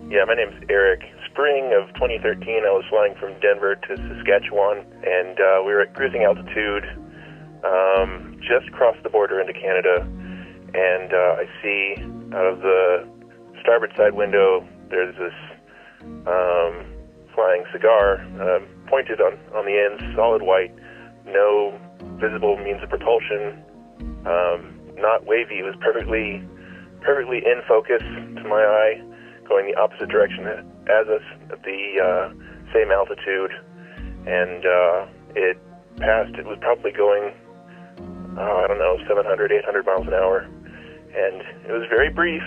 Yeah, my name's Eric. Spring of 2013, I was flying from Denver to Saskatchewan, and we were at cruising altitude, just across the border into Canada, and I see out of the starboard side window, there's this flying cigar, pointed on the ends, solid white, no visible means of propulsion, not wavy. It was perfectly in focus to my eye, going the opposite direction as us at the same altitude, and it passed. It was probably going, 700, 800 miles an hour, and it was very brief.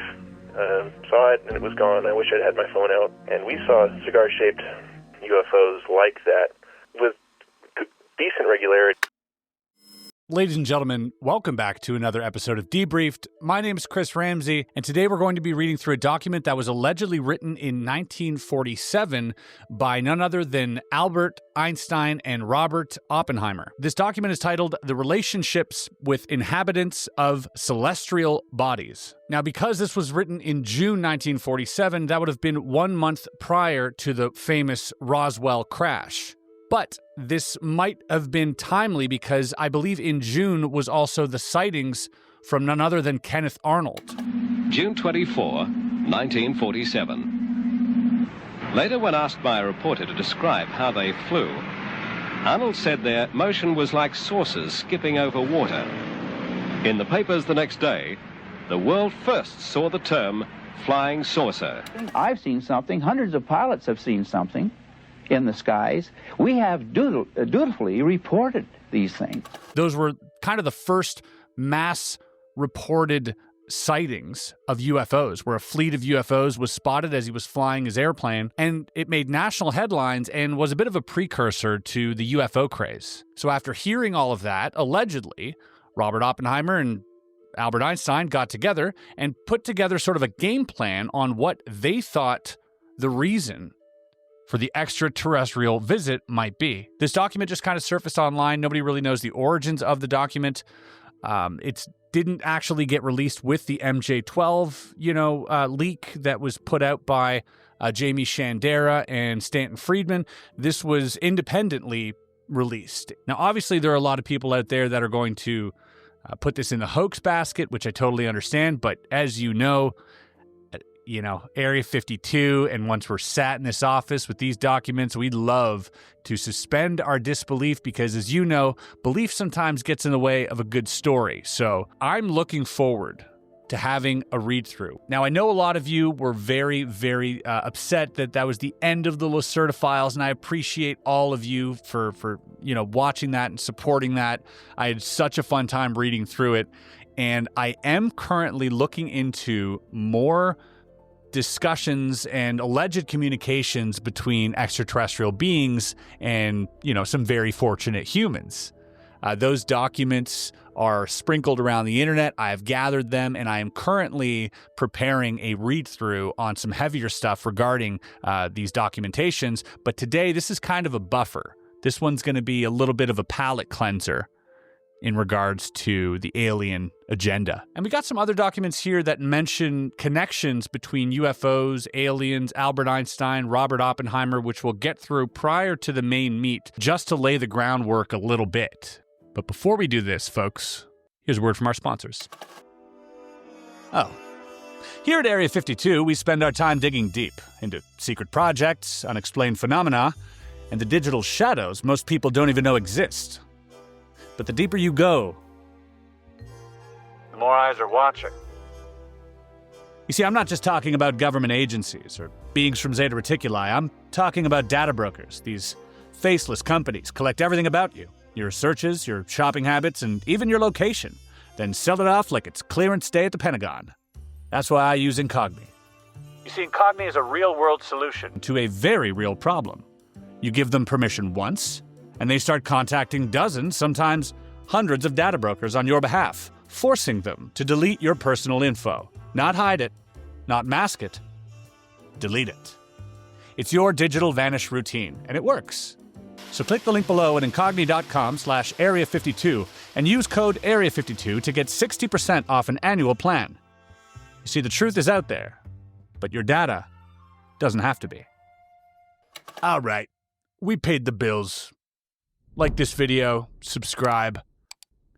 Saw it, and it was gone. I wish I'd had my phone out. And we saw cigar-shaped UFOs like that with decent regularity. Ladies and gentlemen, welcome back to another episode of Debriefed. My name is Chris Ramsey, and today we're going to be reading through a document that was allegedly written in 1947 by none other than Albert Einstein and Robert Oppenheimer. This document is titled The Relationships with Inhabitants of Celestial Bodies. Now, because this was written in June 1947, that would have been 1 month prior to the famous Roswell crash. But this might have been timely because I believe in June was also the sightings from none other than Kenneth Arnold. June 24, 1947. Later, when asked by a reporter to describe how they flew, Arnold said their motion was like saucers skipping over water. In the papers the next day, the world first saw the term flying saucer. I've seen something. Hundreds of pilots have seen something in the skies. We have dutifully reported these things. Those were kind of the first mass reported sightings of UFOs, where a fleet of UFOs was spotted as he was flying his airplane, and it made national headlines and was a bit of a precursor to the UFO craze. So after hearing all of that, allegedly, Robert Oppenheimer and Albert Einstein got together and put together sort of a game plan on what they thought the reason for the extraterrestrial visit might be. This document just kind of surfaced online. Nobody really knows the origins of the document. It didn't actually get released with the MJ-12, leak that was put out by Jamie Shandera and Stanton Friedman. This was independently released. Now, obviously, there are a lot of people out there that are going to put this in the hoax basket, which I totally understand. But as you know, Area 52, and once we're sat in this office with these documents, we'd love to suspend our disbelief because, as you know, belief sometimes gets in the way of a good story. So I'm looking forward to having a read-through. Now, I know a lot of you were very, very upset that was the end of the Lacerda files, and I appreciate all of you for watching that and supporting that. I had such a fun time reading through it, and I am currently looking into more discussions and alleged communications between extraterrestrial beings and, some very fortunate humans. Those documents are sprinkled around the internet. I have gathered them, and I am currently preparing a read-through on some heavier stuff regarding these documentations. But today, this is kind of a buffer. This one's going to be a little bit of a palate cleanser in regards to the alien agenda. And we got some other documents here that mention connections between UFOs, aliens, Albert Einstein, Robert Oppenheimer, which we'll get through prior to the main meat, just to lay the groundwork a little bit. But before we do this, folks, here's a word from our sponsors. Here at Area 52, we spend our time digging deep into secret projects, unexplained phenomena, and the digital shadows most people don't even know exist. But the deeper you go, the more eyes are watching. You see, I'm not just talking about government agencies or beings from Zeta Reticuli. I'm talking about data brokers. These faceless companies collect everything about you, your searches, your shopping habits, and even your location, then sell it off like it's clearance day at the Pentagon. That's why I use Incogni. You see, Incogni is a real-world solution to a very real problem. You give them permission once, and they start contacting dozens, sometimes hundreds of data brokers on your behalf, forcing them to delete your personal info. Not hide it, not mask it, delete it. It's your digital vanish routine, and it works. So click the link below at incogni.com/area52 and use code area52 to get 60% off an annual plan. You see, the truth is out there, but your data Doesn't have to be. All right, we paid the bills. Like this video, subscribe,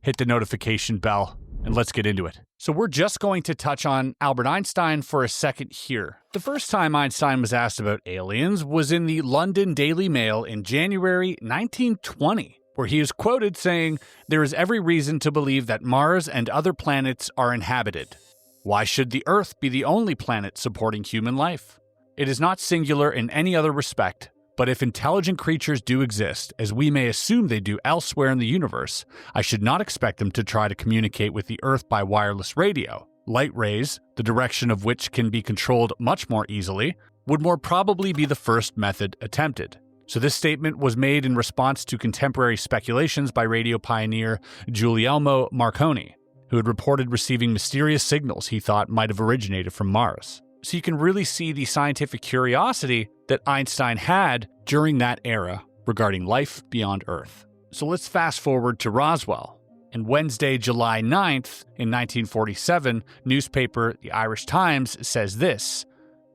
hit the notification bell, and let's get into it. So we're just going to touch on Albert Einstein for a second here. The first time Einstein was asked about aliens was in the London Daily Mail in January 1920, where he is quoted saying, "There is every reason to believe that Mars and other planets are inhabited. Why should the Earth be the only planet supporting human life? It is not singular in any other respect, but if intelligent creatures do exist, as we may assume they do elsewhere in the universe, I should not expect them to try to communicate with the Earth by wireless radio. Light rays, the direction of which can be controlled much more easily, would more probably be the first method attempted." So this statement was made in response to contemporary speculations by radio pioneer Guglielmo Marconi, who had reported receiving mysterious signals he thought might have originated from Mars. So you can really see the scientific curiosity that Einstein had during that era regarding life beyond Earth. So let's fast forward to Roswell. And Wednesday, July 9th, in 1947, newspaper The Irish Times says this: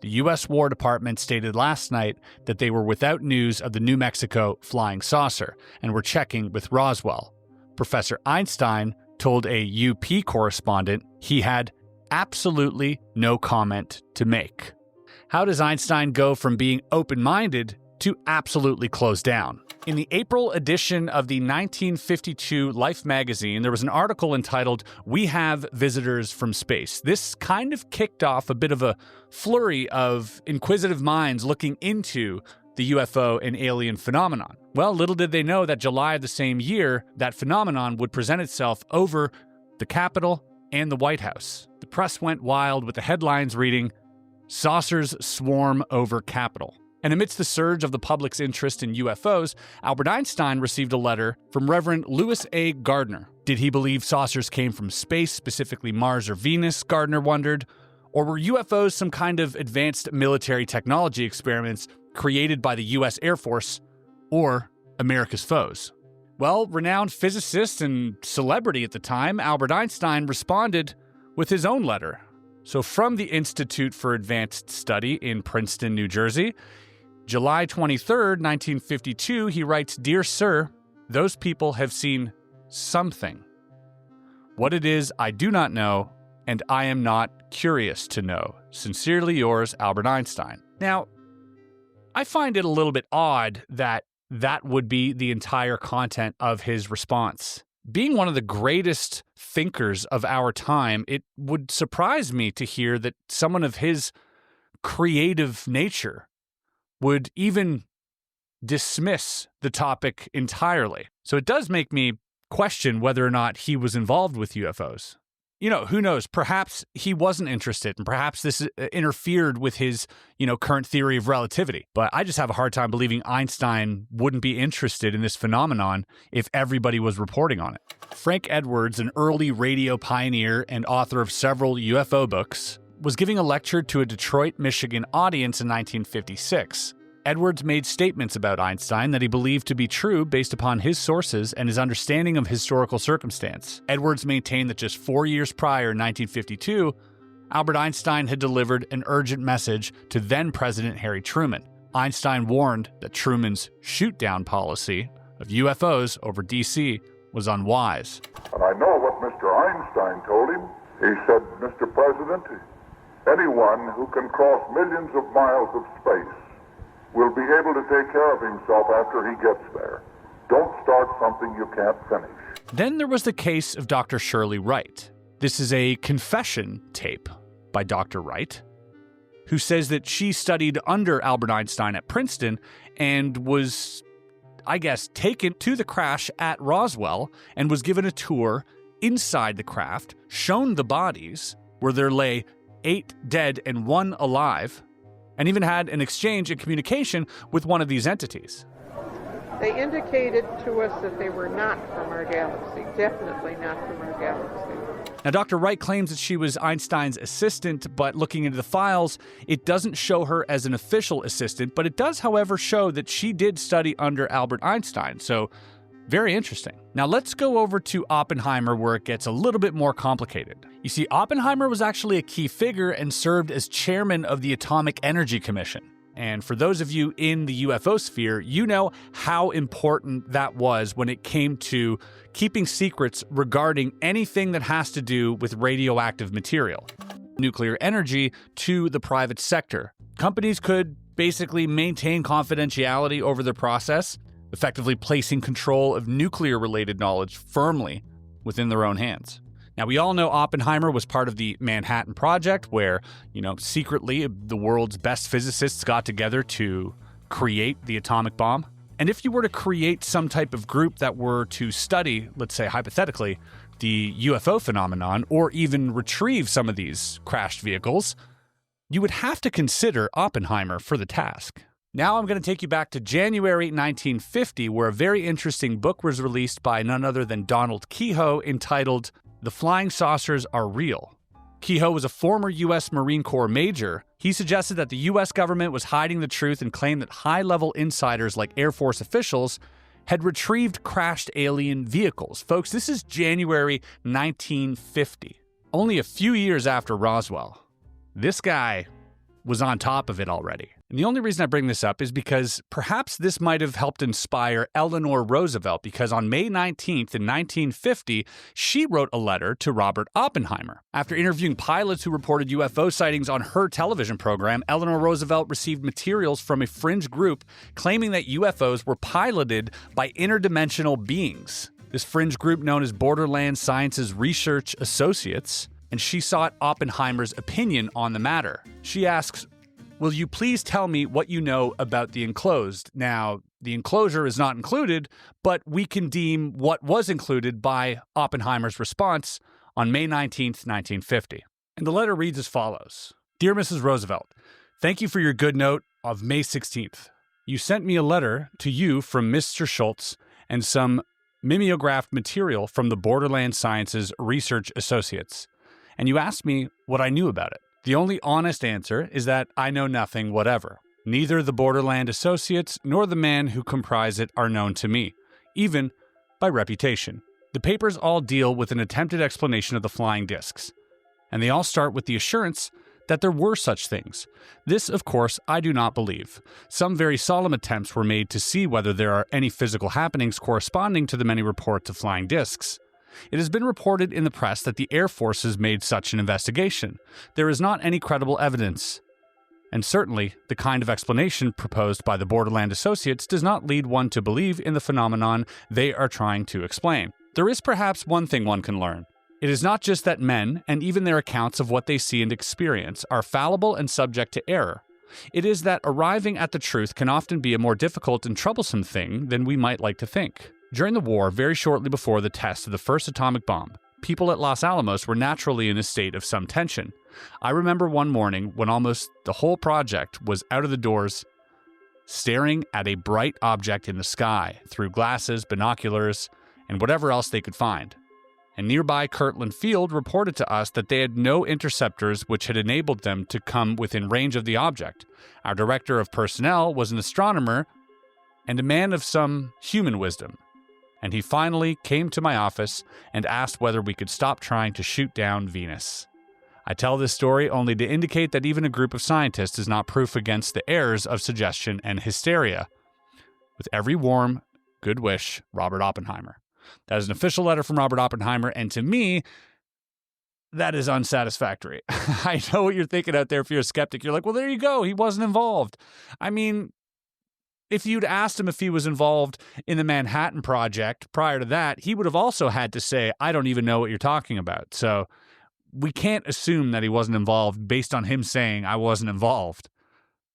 "The U.S. War Department stated last night that they were without news of the New Mexico flying saucer and were checking with Roswell. Professor Einstein told a UP correspondent he had absolutely no comment to make." How does Einstein go from being open-minded to absolutely closed down? In the April edition of the 1952 Life magazine, there was an article entitled, "We Have Visitors from Space." This kind of kicked off a bit of a flurry of inquisitive minds looking into the UFO and alien phenomenon. Well, little did they know that July of the same year, that phenomenon would present itself over the Capitol and the White House. The press went wild with the headlines reading, "Saucers Swarm Over Capitol." And amidst the surge of the public's interest in UFOs, Albert Einstein received a letter from Reverend Lewis A. Gardner. Did he believe saucers came from space, specifically Mars or Venus, Gardner wondered? Or were UFOs some kind of advanced military technology experiments created by the U.S. Air Force or America's foes? Well, renowned physicist and celebrity at the time, Albert Einstein responded with his own letter. So from the Institute for Advanced Study in Princeton, New Jersey, July 23rd, 1952, he writes, "Dear Sir, those people have seen something. What it is, I do not know, and I am not curious to know. Sincerely yours, Albert Einstein." Now, I find it a little bit odd that that would be the entire content of his response. Being one of the greatest thinkers of our time, it would surprise me to hear that someone of his creative nature would even dismiss the topic entirely. So it does make me question whether or not he was involved with UFOs. You know, who knows? Perhaps he wasn't interested, and perhaps this interfered with his, current theory of relativity. But I just have a hard time believing Einstein wouldn't be interested in this phenomenon if everybody was reporting on it. Frank Edwards, an early radio pioneer and author of several UFO books, was giving a lecture to a Detroit, Michigan audience in 1956. Edwards made statements about Einstein that he believed to be true based upon his sources and his understanding of historical circumstance. Edwards maintained that just 4 years prior, in 1952, Albert Einstein had delivered an urgent message to then-President Harry Truman. Einstein warned that Truman's shoot-down policy of UFOs over D.C. was unwise. And I know what Mr. Einstein told him. He said, "Mr. President, anyone who can cross millions of miles of space will be able to take care of himself after he gets there. Don't start something you can't finish." Then there was the case of Dr. Shirley Wright. This is a confession tape by Dr. Wright, who says that she studied under Albert Einstein at Princeton and was, taken to the crash at Roswell and was given a tour inside the craft, shown the bodies, where there lay 8 dead and 1 alive, and even had an exchange and communication with one of these entities. They indicated to us that they were not from our galaxy, definitely not from our galaxy. Now, Dr. Wright claims that she was Einstein's assistant, but looking into the files, it doesn't show her as an official assistant, but it does, however, show that she did study under Albert Einstein, so very interesting. Now, let's go over to Oppenheimer, where it gets a little bit more complicated. You see, Oppenheimer was actually a key figure and served as chairman of the Atomic Energy Commission. And for those of you in the UFO sphere, you know how important that was when it came to keeping secrets regarding anything that has to do with radioactive material, nuclear energy, to the private sector. Companies could basically maintain confidentiality over their process, effectively placing control of nuclear-related knowledge firmly within their own hands. Now, we all know Oppenheimer was part of the Manhattan Project, where, secretly the world's best physicists got together to create the atomic bomb. And if you were to create some type of group that were to study, let's say hypothetically, the UFO phenomenon, or even retrieve some of these crashed vehicles, you would have to consider Oppenheimer for the task. Now I'm going to take you back to January 1950, where a very interesting book was released by none other than Donald Keyhoe entitled The Flying Saucers Are Real. Keyhoe was a former U.S. Marine Corps major. He suggested that the U.S. government was hiding the truth and claimed that high-level insiders like Air Force officials had retrieved crashed alien vehicles. Folks, this is January 1950, only a few years after Roswell. This guy was on top of it already. And the only reason I bring this up is because perhaps this might have helped inspire Eleanor Roosevelt, because on May 19th in 1950, she wrote a letter to Robert Oppenheimer. After interviewing pilots who reported UFO sightings on her television program, Eleanor Roosevelt received materials from a fringe group claiming that UFOs were piloted by interdimensional beings. This fringe group, known as Borderland Sciences Research Associates, and she sought Oppenheimer's opinion on the matter. She asks, "Will you please tell me what you know about the enclosed?" Now, the enclosure is not included, but we can deem what was included by Oppenheimer's response on May 19th, 1950. And the letter reads as follows. "Dear Mrs. Roosevelt, thank you for your good note of May 16th. You sent me a letter to you from Mr. Schultz and some mimeographed material from the Borderland Sciences Research Associates, and you asked me what I knew about it. The only honest answer is that I know nothing whatever. Neither the Borderland Associates nor the man who comprise it are known to me, even by reputation. The papers all deal with an attempted explanation of the flying discs, and they all start with the assurance that there were such things. This, of course, I do not believe. Some very solemn attempts were made to see whether there are any physical happenings corresponding to the many reports of flying discs. It has been reported in the press that the Air Forces made such an investigation. There is not any credible evidence, and certainly the kind of explanation proposed by the Borderland Associates does not lead one to believe in the phenomenon they are trying to explain. There is perhaps one thing one can learn. It is not just that men, and even their accounts of what they see and experience, are fallible and subject to error. It is that arriving at the truth can often be a more difficult and troublesome thing than we might like to think. During the war, very shortly before the test of the first atomic bomb, people at Los Alamos were naturally in a state of some tension. I remember one morning when almost the whole project was out of the doors, staring at a bright object in the sky through glasses, binoculars, and whatever else they could find. And nearby Kirtland Field reported to us that they had no interceptors which had enabled them to come within range of the object. Our director of personnel was an astronomer and a man of some human wisdom. And he finally came to my office and asked whether we could stop trying to shoot down Venus. I tell this story only to indicate that even a group of scientists is not proof against the errors of suggestion and hysteria. With every warm, good wish, Robert Oppenheimer." That is an official letter from Robert Oppenheimer, and to me, that is unsatisfactory. I know what you're thinking out there if you're a skeptic. You're like, well, there you go. He wasn't involved. I mean, if you'd asked him if he was involved in the Manhattan Project prior to that, he would have also had to say, I don't even know what you're talking about. So we can't assume that he wasn't involved based on him saying I wasn't involved.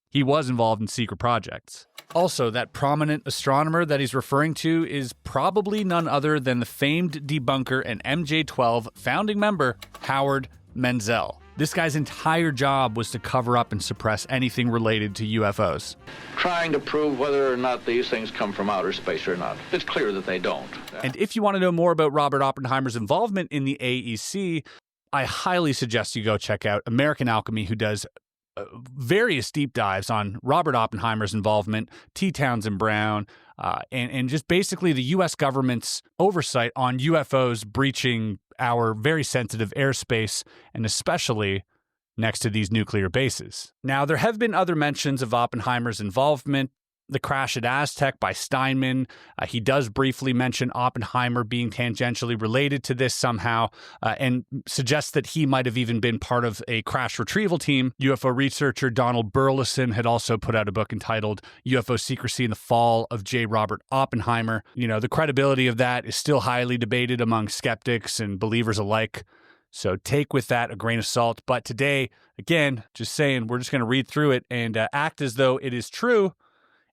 He was involved in secret projects. Also, that prominent astronomer that he's referring to is probably none other than the famed debunker and MJ-12 founding member, Howard Menzel. This guy's entire job was to cover up and suppress anything related to UFOs. Trying to prove whether or not these things come from outer space or not. It's clear that they don't. And if you want to know more about Robert Oppenheimer's involvement in the AEC, I highly suggest you go check out American Alchemy, who does various deep dives on Robert Oppenheimer's involvement, T. Townsend Brown, and just basically the U.S. government's oversight on UFOs breaching our very sensitive airspace, and especially next to these nuclear bases. Now, there have been other mentions of Oppenheimer's involvement. The Crash at Aztec by Steinman. He does briefly mention Oppenheimer being tangentially related to this somehow, and suggests that he might have even been part of a crash retrieval team. UFO researcher Donald Burleson had also put out a book entitled UFO Secrecy and the Fall of J. Robert Oppenheimer. You know, the credibility of that is still highly debated among skeptics and believers alike. So take with that a grain of salt. But today, again, just saying, we're just going to read through it and act as though it is true,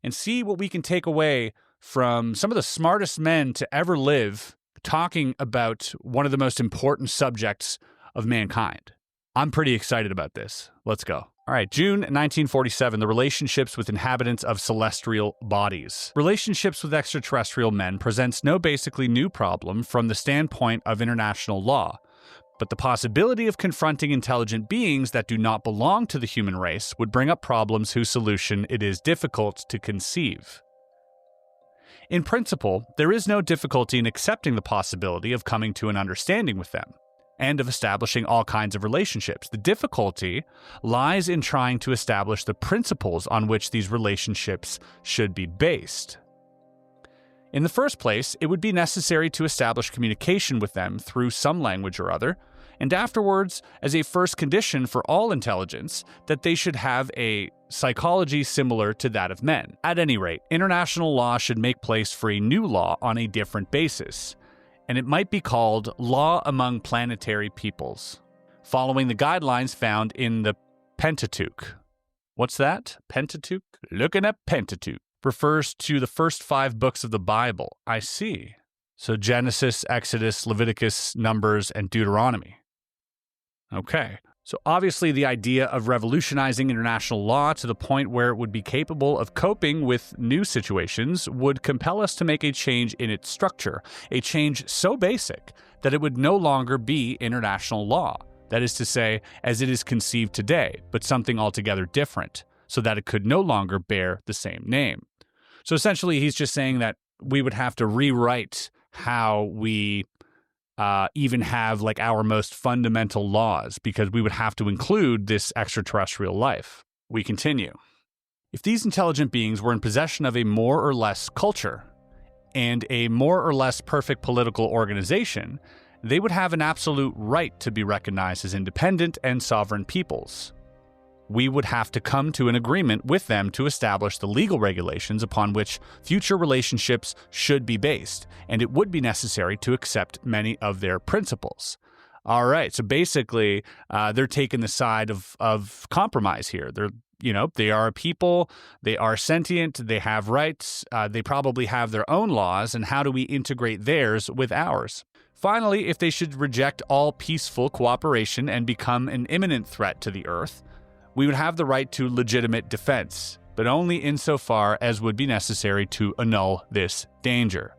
and see what we can take away from some of the smartest men to ever live talking about one of the most important subjects of mankind. I'm pretty excited about this. Let's go. All right, June 1947, the relationships with inhabitants of celestial bodies. Relationships with extraterrestrial men presents no basically new problem from the standpoint of international law. But the possibility of confronting intelligent beings that do not belong to the human race would bring up problems whose solution it is difficult to conceive. In principle, there is no difficulty in accepting the possibility of coming to an understanding with them, and of establishing all kinds of relationships. The difficulty lies in trying to establish the principles on which these relationships should be based. In the first place, it would be necessary to establish communication with them through some language or other, and afterwards, as a first condition for all intelligence, that they should have a psychology similar to that of men. At any rate, international law should make place for a new law on a different basis, and it might be called Law Among Planetary Peoples, following the guidelines found in the Pentateuch. What's that? Pentateuch? Looking at Pentateuch. Refers to the first 5 books of the Bible. I see. So Genesis, Exodus, Leviticus, Numbers, and Deuteronomy. Okay. So obviously the idea of revolutionizing international law to the point where it would be capable of coping with new situations would compel us to make a change in its structure, a change so basic that it would no longer be international law. That is to say, as it is conceived today, but something altogether different, so that it could no longer bear the same name. So essentially, he's just saying that we would have to rewrite how we even have like our most fundamental laws, because we would have to include this extraterrestrial life. We continue. If these intelligent beings were in possession of a more or less culture and a more or less perfect political organization, they would have an absolute right to be recognized as independent and sovereign peoples. We would have to come to an agreement with them to establish the legal regulations upon which future relationships should be based, and it would be necessary to accept many of their principles. All right, so basically, they're taking the side of compromise here. They are a people, they are sentient, they have rights, they probably have their own laws, and how do we integrate theirs with ours? Finally, if they should reject all peaceful cooperation and become an imminent threat to the Earth, we would have the right to legitimate defense, but only insofar as would be necessary to annul this danger.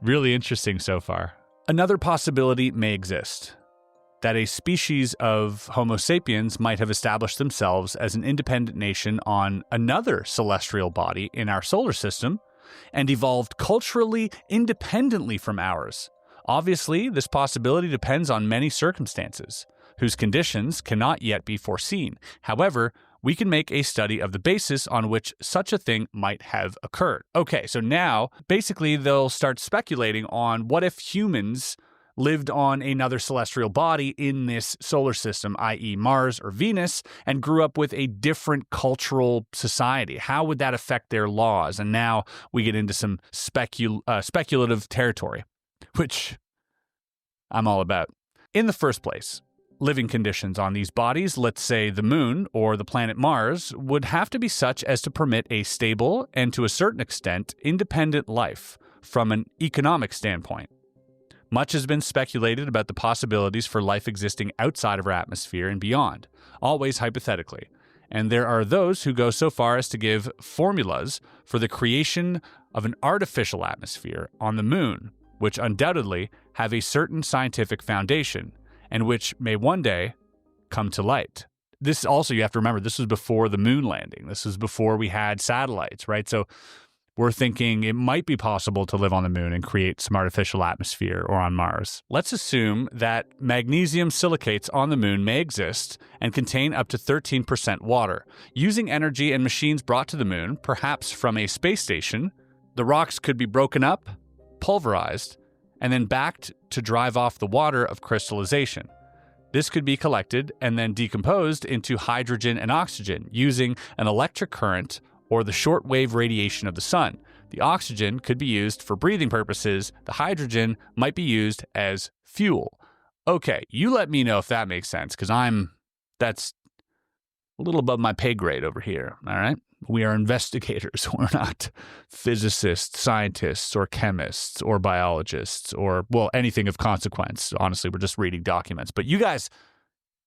Really interesting so far. Another possibility may exist, that a species of Homo sapiens might have established themselves as an independent nation on another celestial body in our solar system and evolved culturally independently from ours. Obviously, this possibility depends on many circumstances, whose conditions cannot yet be foreseen. However, we can make a study of the basis on which such a thing might have occurred. Okay, so now, basically, they'll start speculating on what if humans lived on another celestial body in this solar system, i.e. Mars or Venus, and grew up with a different cultural society. How would that affect their laws? And now we get into some speculative territory, which I'm all about. In the first place, living conditions on these bodies, let's say the moon or the planet Mars, would have to be such as to permit a stable and, to a certain extent, independent life from an economic standpoint. Much has been speculated about the possibilities for life existing outside of our atmosphere and beyond, always hypothetically, and there are those who go so far as to give formulas for the creation of an artificial atmosphere on the moon, which undoubtedly have a certain scientific foundation, and which may one day come to light. This also, you have to remember, this was before the moon landing. This was before we had satellites, right? So we're thinking it might be possible to live on the moon and create some artificial atmosphere, or on Mars. Let's assume that magnesium silicates on the moon may exist and contain up to 13% water. Using energy and machines brought to the moon, perhaps from a space station, the rocks could be broken up, pulverized, and then backed to drive off the water of crystallization. This could be collected and then decomposed into hydrogen and oxygen using an electric current or the short-wave radiation of the sun. The oxygen could be used for breathing purposes. The hydrogen might be used as fuel. Okay, you let me know if that makes sense, because that's a little above my pay grade over here, all right? We are investigators. We're not physicists, scientists, or chemists, or biologists, or, well, anything of consequence. Honestly, we're just reading documents. But you guys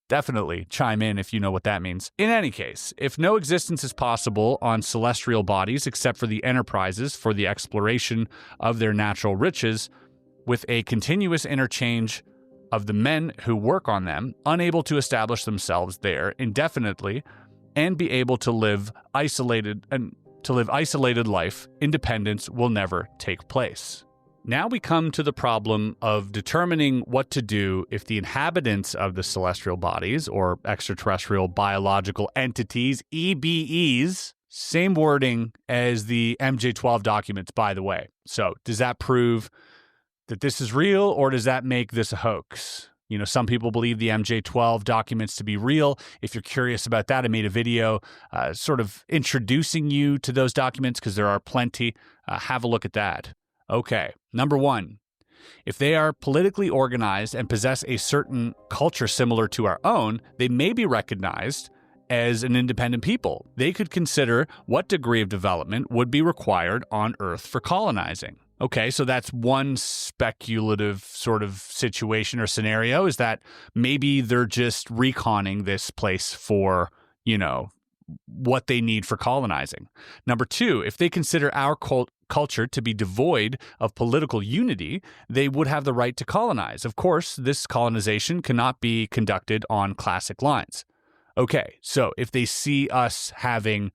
definitely chime in if you know what that means. In any case, if no existence is possible on celestial bodies except for the enterprises for the exploration of their natural riches, with a continuous interchange of the men who work on them, unable to establish themselves there indefinitely, and be able to live isolated life, independence will never take place. Now we come to the problem of determining what to do if the inhabitants of the celestial bodies, or extraterrestrial biological entities, EBEs, same wording as the MJ-12 documents, by the way. So does that prove that this is real, or does that make this a hoax? You know, some people believe the MJ-12 documents to be real. If you're curious about that, I made a video sort of introducing you to those documents, because there are plenty. Have a look at that. Okay, number one, if they are politically organized and possess a certain culture similar to our own, they may be recognized as an independent people. They could consider what degree of development would be required on Earth for colonizing. Okay, so that's one speculative sort of situation or scenario, is that maybe they're just reconning this place for, you know, what they need for colonizing. Number two, if they consider our culture to be devoid of political unity, they would have the right to colonize. Of course, this colonization cannot be conducted on classic lines. Okay, so if they see us having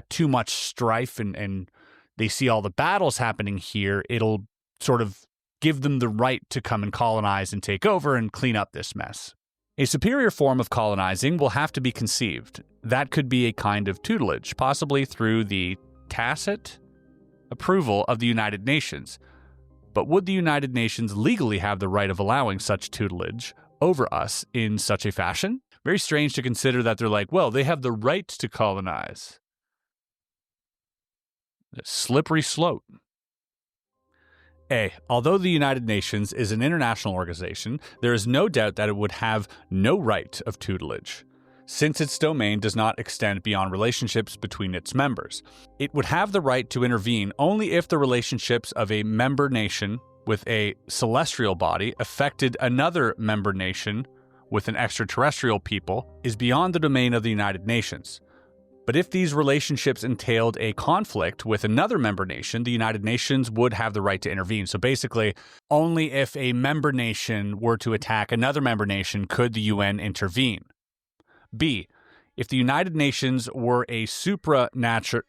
too much strife and they see all the battles happening here, it'll sort of give them the right to come and colonize and take over and clean up this mess. A superior form of colonizing will have to be conceived. That could be a kind of tutelage, possibly through the tacit approval of the United Nations. But would the United Nations legally have the right of allowing such tutelage over us in such a fashion? Very strange to consider that they're like, well, they have the right to colonize. A slippery slope. A, although the United Nations is an international organization, there is no doubt that it would have no right of tutelage, since its domain does not extend beyond relationships between its members. It would have the right to intervene only if the relationships of a member nation with a celestial body affected another member nation with an extraterrestrial people is beyond the domain of the United Nations. But if these relationships entailed a conflict with another member nation, the United Nations would have the right to intervene. So basically, only if a member nation were to attack another member nation could the UN intervene. B, if the United Nations were a supranational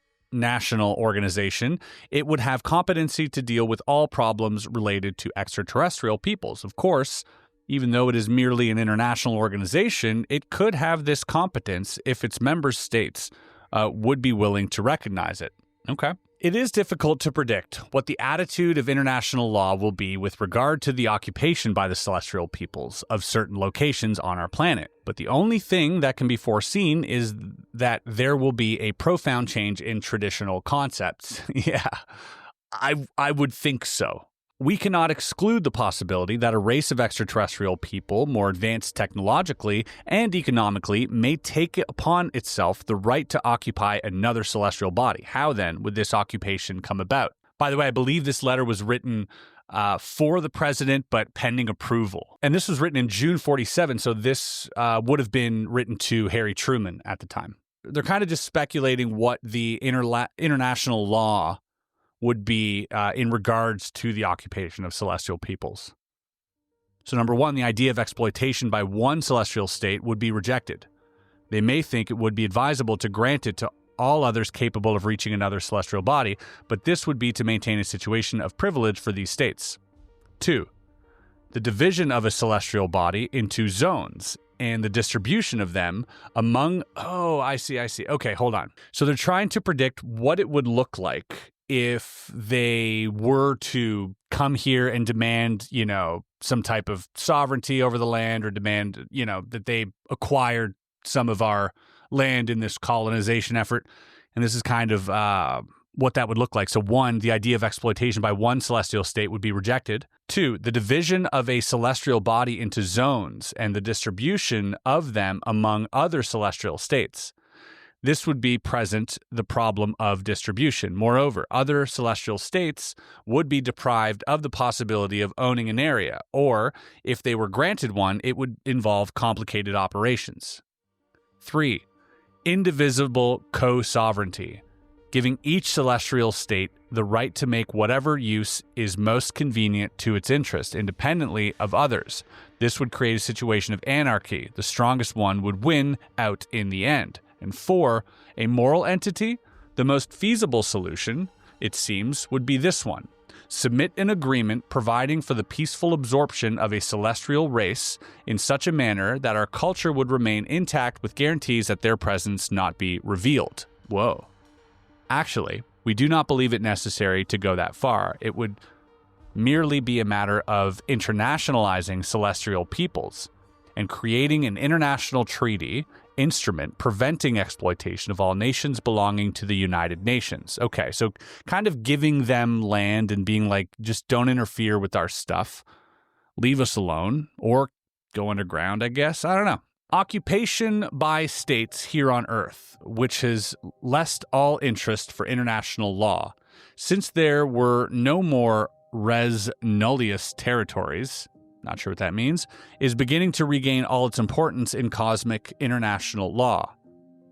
organization, it would have competency to deal with all problems related to extraterrestrial peoples. Of course, even though it is merely an international organization, it could have this competence if its member states would be willing to recognize it. Okay. It is difficult to predict what the attitude of international law will be with regard to the occupation by the celestial peoples of certain locations on our planet. But the only thing that can be foreseen is that there will be a profound change in traditional concepts. Yeah, I would think so. We cannot exclude the possibility that a race of extraterrestrial people, more advanced technologically and economically, may take upon itself the right to occupy another celestial body. How then would this occupation come about? By the way, I believe this letter was written for the president, but pending approval. And this was written in June 47, so this would have been written to Harry Truman at the time. They're kind of just speculating what the international law would be in regards to the occupation of celestial peoples. So number one, the idea of exploitation by one celestial state would be rejected. They may think it would be advisable to grant it to all others capable of reaching another celestial body, but this would be to maintain a situation of privilege for these states. 2. The division of a celestial body into zones and the distribution of them among... Oh, I see. Okay, hold on. So they're trying to predict what it would look like if they were to come here and demand, some type of sovereignty over the land, or demand, that they acquired some of our land in this colonization effort. And this is kind of what that would look like. So 1, the idea of exploitation by one celestial state would be rejected. 2, the division of a celestial body into zones and the distribution of them among other celestial states. This would be present the problem of distribution. Moreover, other celestial states would be deprived of the possibility of owning an area, or if they were granted one, it would involve complicated operations. 3, indivisible co-sovereignty, giving each celestial state the right to make whatever use is most convenient to its interest, independently of others. This would create a situation of anarchy. The strongest one would win out in the end. And 4, a moral entity. The most feasible solution, it seems, would be this one. Submit an agreement providing for the peaceful absorption of a celestial race in such a manner that our culture would remain intact with guarantees that their presence not be revealed. Whoa. Actually, we do not believe it necessary to go that far. It would merely be a matter of internationalizing celestial peoples and creating an international treaty instrument preventing exploitation of all nations belonging to the United Nations. Okay, so kind of giving them land and being like, just don't interfere with our stuff. Leave us alone, or go underground, I guess. I don't know. Occupation by states here on Earth, which has left all interest for international law. Since there were no more res nullius territories, not sure what that means, is beginning to regain all its importance in cosmic international law.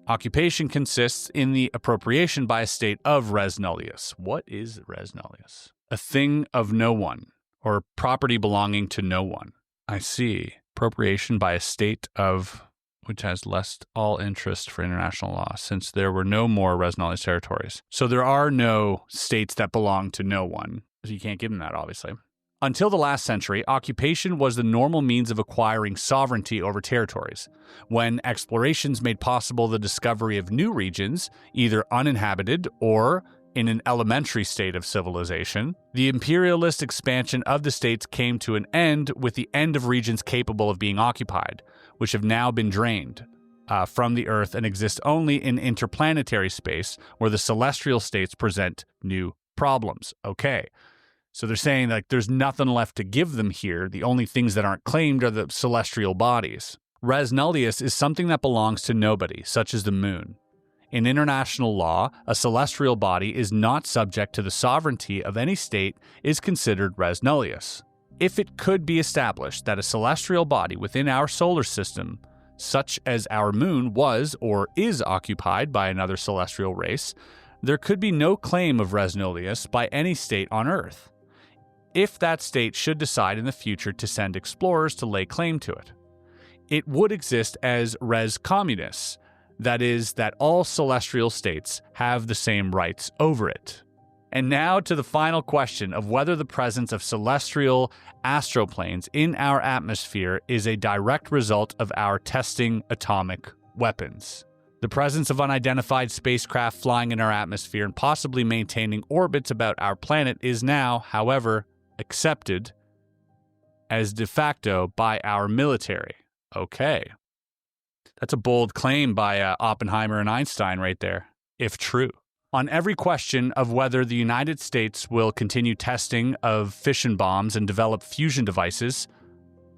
Occupation consists in the appropriation by a state of res nullius. What is res nullius? A thing of no one, or property belonging to no one. I see. Appropriation by a state of which has left all interest for international law, since there were no more res nullius territories. So there are no states that belong to no one. So you can't give them that, obviously. Until the last century, occupation was the normal means of acquiring sovereignty over territories. When explorations made possible the discovery of new regions, either uninhabited or in an elementary state of civilization, the imperialist expansion of the states came to an end with the end of regions capable of being occupied, which have now been drained from the Earth and exist only in interplanetary space, where the celestial states present new problems. Okay. So they're saying like there's nothing left to give them here. The only things that aren't claimed are the celestial bodies. Res nullius is something that belongs to nobody, such as the moon. In international law, a celestial body is not subject to the sovereignty of any state is considered res nullius. If it could be established that a celestial body within our solar system, such as our moon, was or is occupied by another celestial race, there could be no claim of res nullius by any state on Earth, if that state should decide in the future to send explorers to lay claim to it. It would exist as res communis, that is, that all celestial states have the same rights over it. And now to the final question of whether the presence of celestial astroplanes in our atmosphere is a direct result of our testing atomic weapons. The presence of unidentified spacecraft flying in our atmosphere and possibly maintaining orbits about our planet is now, however, accepted as de facto by our military. Okay. That's a bold claim by Oppenheimer and Einstein right there, if true. On every question of whether the United States will continue testing of fission bombs and develop fusion devices,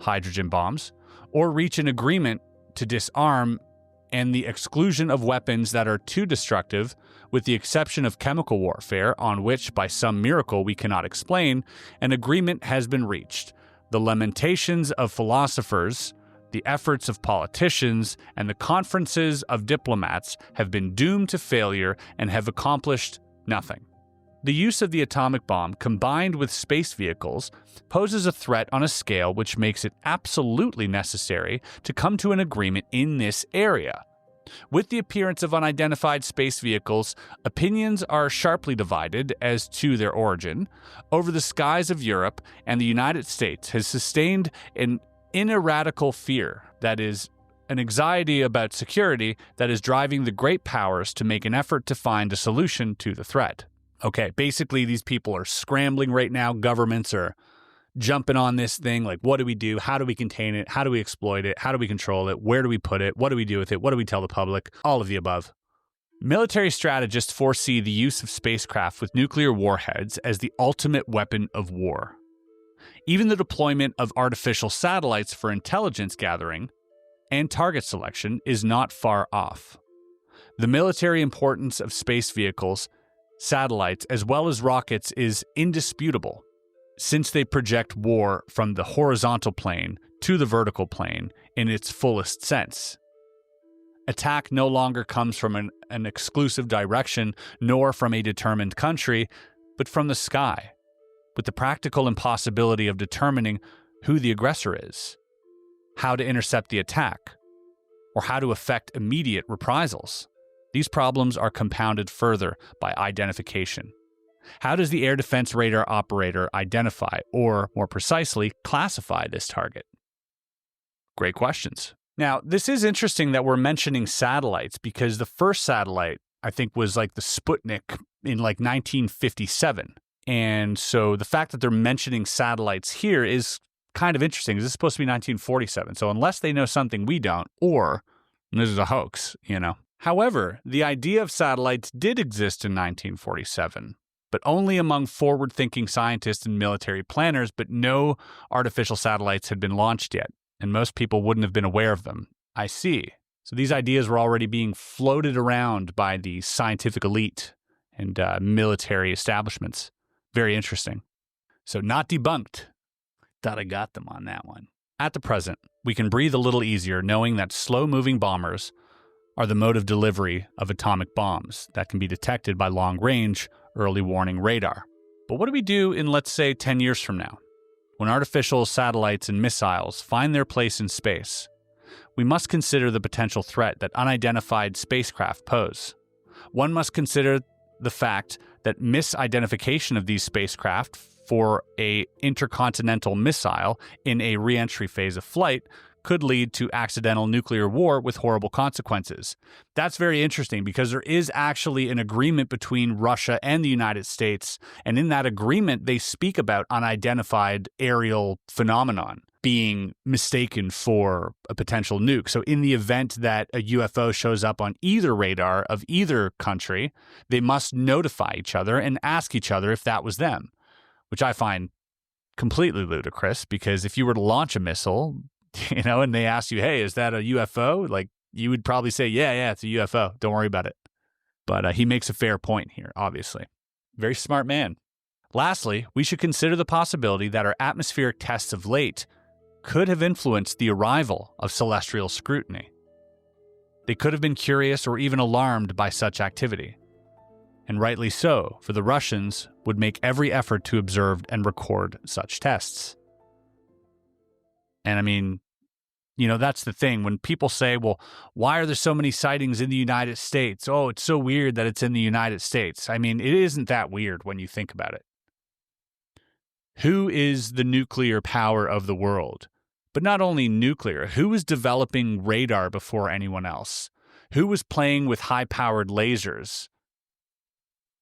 hydrogen bombs, or reach an agreement to disarm and the exclusion of weapons that are too destructive, with the exception of chemical warfare, on which, by some miracle we cannot explain, an agreement has been reached. The lamentations of philosophers, the efforts of politicians, and the conferences of diplomats have been doomed to failure and have accomplished nothing. The use of the atomic bomb, combined with space vehicles, poses a threat on a scale which makes it absolutely necessary to come to an agreement in this area. With the appearance of unidentified space vehicles, opinions are sharply divided as to their origin. Over the skies of Europe and the United States has sustained an ineradicable fear, that is, an anxiety about security that is driving the great powers to make an effort to find a solution to the threat. Okay, basically these people are scrambling right now. Governments are jumping on this thing, like, what do we do? How do we contain it? How do we exploit it? How do we control it? Where do we put it? What do we do with it? What do we tell the public? All of the above. Military strategists foresee the use of spacecraft with nuclear warheads as the ultimate weapon of war. Even the deployment of artificial satellites for intelligence gathering and target selection is not far off. The military importance of space vehicles, satellites, as well as rockets is indisputable, since they project war from the horizontal plane to the vertical plane in its fullest sense. Attack no longer comes from an exclusive direction, nor from a determined country, but from the sky, with the practical impossibility of determining who the aggressor is, how to intercept the attack, or how to effect immediate reprisals. These problems are compounded further by identification. How does the air defense radar operator identify, or more precisely, classify this target? Great questions. Now, this is interesting that we're mentioning satellites, because the first satellite, I think, was like the Sputnik in like 1957. And so the fact that they're mentioning satellites here is kind of interesting. This is supposed to be 1947. So unless they know something we don't, or this is a hoax, you know. However, the idea of satellites did exist in 1947. But only among forward-thinking scientists and military planners, but no artificial satellites had been launched yet, and most people wouldn't have been aware of them. I see. So these ideas were already being floated around by the scientific elite and military establishments. Very interesting. So not debunked. Thought I got them on that one. At the present, we can breathe a little easier knowing that slow-moving bombers are the mode of delivery of atomic bombs that can be detected by long-range early warning radar. But what do we do in, let's say, 10 years from now, when artificial satellites and missiles find their place in space? We must consider the potential threat that unidentified spacecraft pose. One must consider the fact that misidentification of these spacecraft for an intercontinental missile in a re-entry phase of flight could lead to accidental nuclear war with horrible consequences. That's very interesting because there is actually an agreement between Russia and the United States, and in that agreement, they speak about unidentified aerial phenomenon being mistaken for a potential nuke. So in the event that a UFO shows up on either radar of either country, they must notify each other and ask each other if that was them, which I find completely ludicrous, because if you were to launch a missile, you know, and they ask you, hey, is that a UFO? Like, you would probably say, yeah, it's a UFO. Don't worry about it. But he makes a fair point here, obviously. Very smart man. Lastly, we should consider the possibility that our atmospheric tests of late could have influenced the arrival of celestial scrutiny. They could have been curious or even alarmed by such activity. And rightly so, for the Russians would make every effort to observe and record such tests. And I mean, you know, that's the thing. When people say, well, why are there so many sightings in the United States? Oh, it's so weird that it's in the United States. I mean, it isn't that weird when you think about it. Who is the nuclear power of the world? But not only nuclear, who was developing radar before anyone else? Who was playing with high-powered lasers?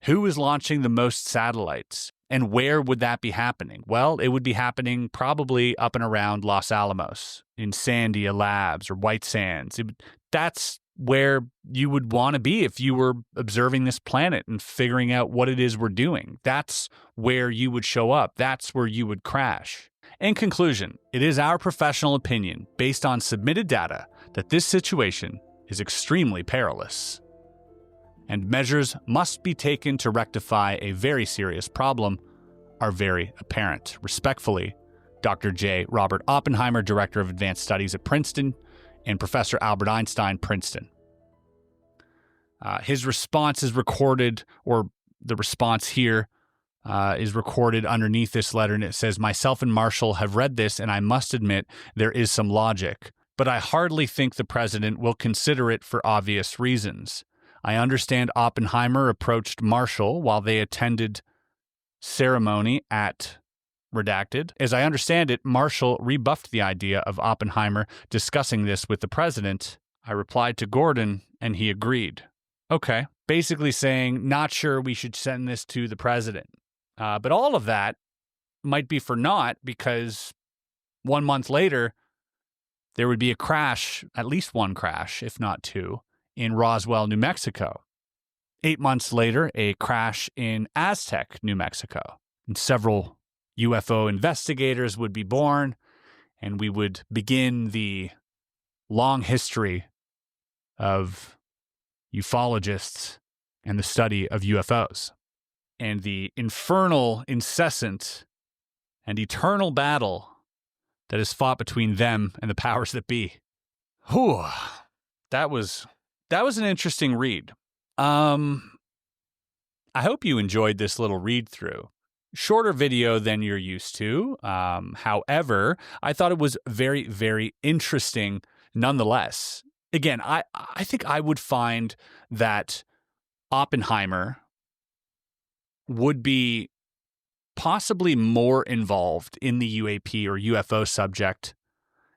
Who was launching the most satellites? And where would that be happening? Well, it would be happening probably up and around Los Alamos, in Sandia Labs or White Sands. That's where you would want to be if you were observing this planet and figuring out what it is we're doing. That's where you would show up. That's where you would crash. In conclusion, it is our professional opinion, based on submitted data, that this situation is extremely perilous, and measures must be taken to rectify a very serious problem are very apparent. Respectfully, Dr. J. Robert Oppenheimer, Director of Advanced Studies at Princeton, and Professor Albert Einstein, Princeton. His response is recorded, or the response here is recorded underneath this letter, and it says, myself and Marshall have read this, and I must admit there is some logic. but I hardly think the president will consider it for obvious reasons. I understand Oppenheimer approached Marshall while they attended ceremony at redacted. As I understand it, Marshall rebuffed the idea of Oppenheimer discussing this with the president. I replied to Gordon, and he agreed. Okay. Basically saying, not sure we should send this to the president. But all of that might be for naught, because 1 month later, there would be a crash, at least one crash, if not two, in Roswell, New Mexico. 8 months later, a crash in Aztec, New Mexico. And several UFO investigators would be born, and we would begin the long history of ufologists and the study of UFOs, and the infernal, incessant, and eternal battle that is fought between them and the powers that be. Whew, that was an interesting read. I hope you enjoyed this little read through. Shorter video than you're used to. However, I thought it was very, very interesting nonetheless. Again, I think I would find that Oppenheimer would be possibly more involved in the UAP or UFO subject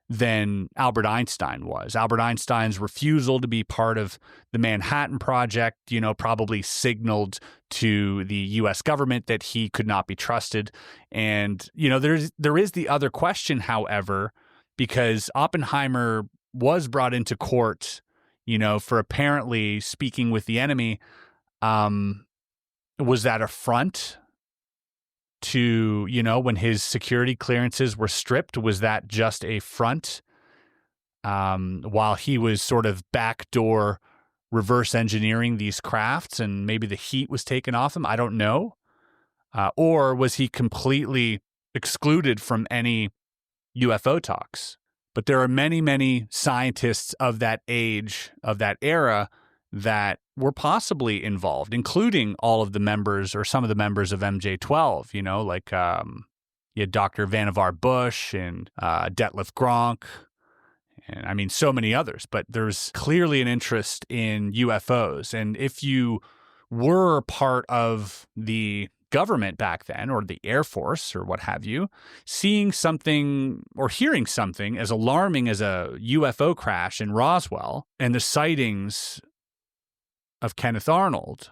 than Albert Einstein was. Albert Einstein's refusal to be part of the Manhattan Project, probably signaled to the U.S. government that he could not be trusted. And, there is the other question, however, because Oppenheimer was brought into court, for apparently speaking with the enemy. Was that a front to, when his security clearances were stripped? Was that just a front while he was sort of backdoor reverse engineering these crafts, and maybe the heat was taken off him? I don't know. Or was he completely excluded from any UFO talks? But there are many, many scientists of that age, of that era, that were possibly involved, including all of the members or some of the members of MJ-12, like you had Dr. Vannevar Bush and Detlef Gronk, and so many others. But there's clearly an interest in UFOs. And if you were part of the government back then, or the Air Force, or what have you, seeing something or hearing something as alarming as a UFO crash in Roswell and the sightings of Kenneth Arnold,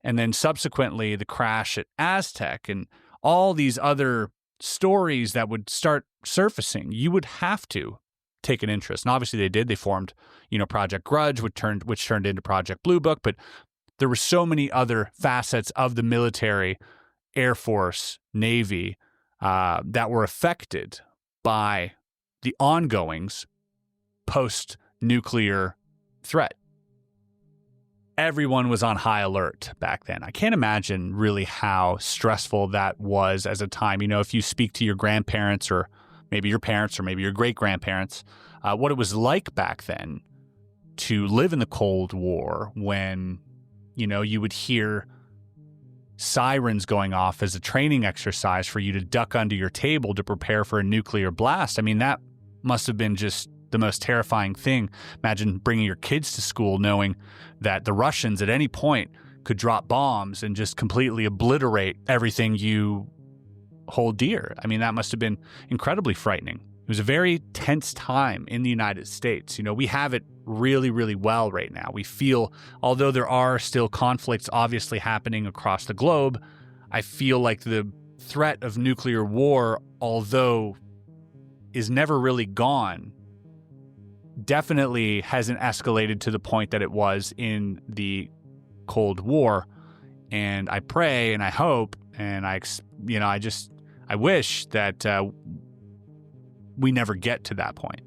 and then subsequently the crash at Aztec and all these other stories that would start surfacing, you would have to take an interest. And obviously they did. They formed, Project Grudge, which turned into Project Blue Book, but there were so many other facets of the military, Air Force, Navy, that were affected by the ongoings post-nuclear threat. Everyone was on high alert back then. I can't imagine really how stressful that was as a time. If you speak to your grandparents, or maybe your parents, or maybe your great-grandparents, what it was like back then to live in the Cold War, when you would hear sirens going off as a training exercise for you to duck under your table to prepare for a nuclear blast. That must have been just the most terrifying thing. Imagine bringing your kids to school knowing that the Russians at any point could drop bombs and just completely obliterate everything you hold dear. That must have been incredibly frightening. It was a very tense time in the United States. We have it really, really well right now. We feel, although there are still conflicts obviously happening across the globe, I feel like the threat of nuclear war, although is never really gone, definitely hasn't escalated to the point that it was in the Cold War. And I pray and I hope and I wish that we never get to that point.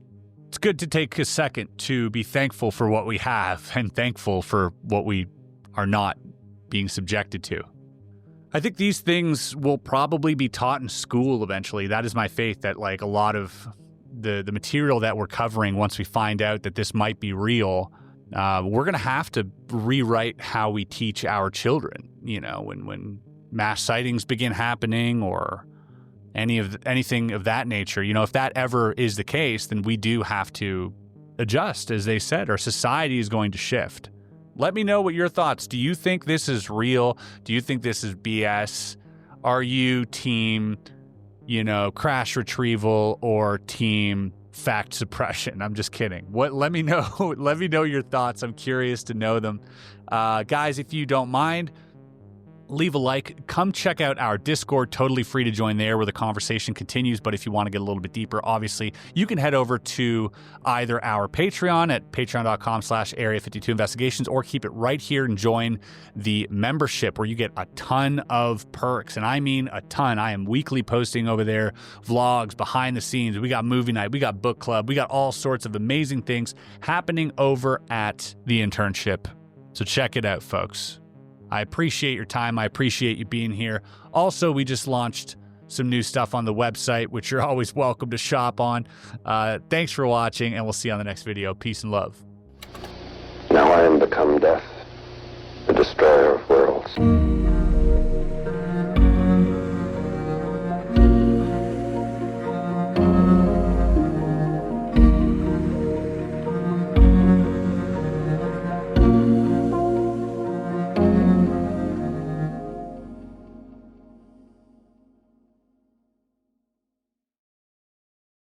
It's good to take a second to be thankful for what we have and thankful for what we are not being subjected to. I think these things will probably be taught in school eventually. That is my faith, that a lot of the material that we're covering, once we find out that this might be real, we're going to have to rewrite how we teach our children, when mass sightings begin happening, or anything of that nature. You know, if that ever is the case, then we do have to adjust, as they said. Our society is going to shift. Let me know what your thoughts. Do you think this is real? Do you think this is BS? Are you team, crash retrieval or team fact suppression? I'm just kidding. Let me know. Let me know your thoughts. I'm curious to know them. Guys, if you don't mind, leave a like. Come check out our Discord. Totally free to join there where the conversation continues. But if you want to get a little bit deeper, obviously, you can head over to either our Patreon at patreon.com/Area52Investigations or keep it right here and join the membership where you get a ton of perks. And I mean a ton. I am weekly posting over there, vlogs, behind the scenes. We got movie night. We got book club. We got all sorts of amazing things happening over at the internship. So check it out, folks. I appreciate your time. I appreciate you being here. Also, we just launched some new stuff on the website, which you're always welcome to shop on. Thanks for watching, and we'll see you on the next video. Peace and love. Now I am become death, the destroyer of worlds.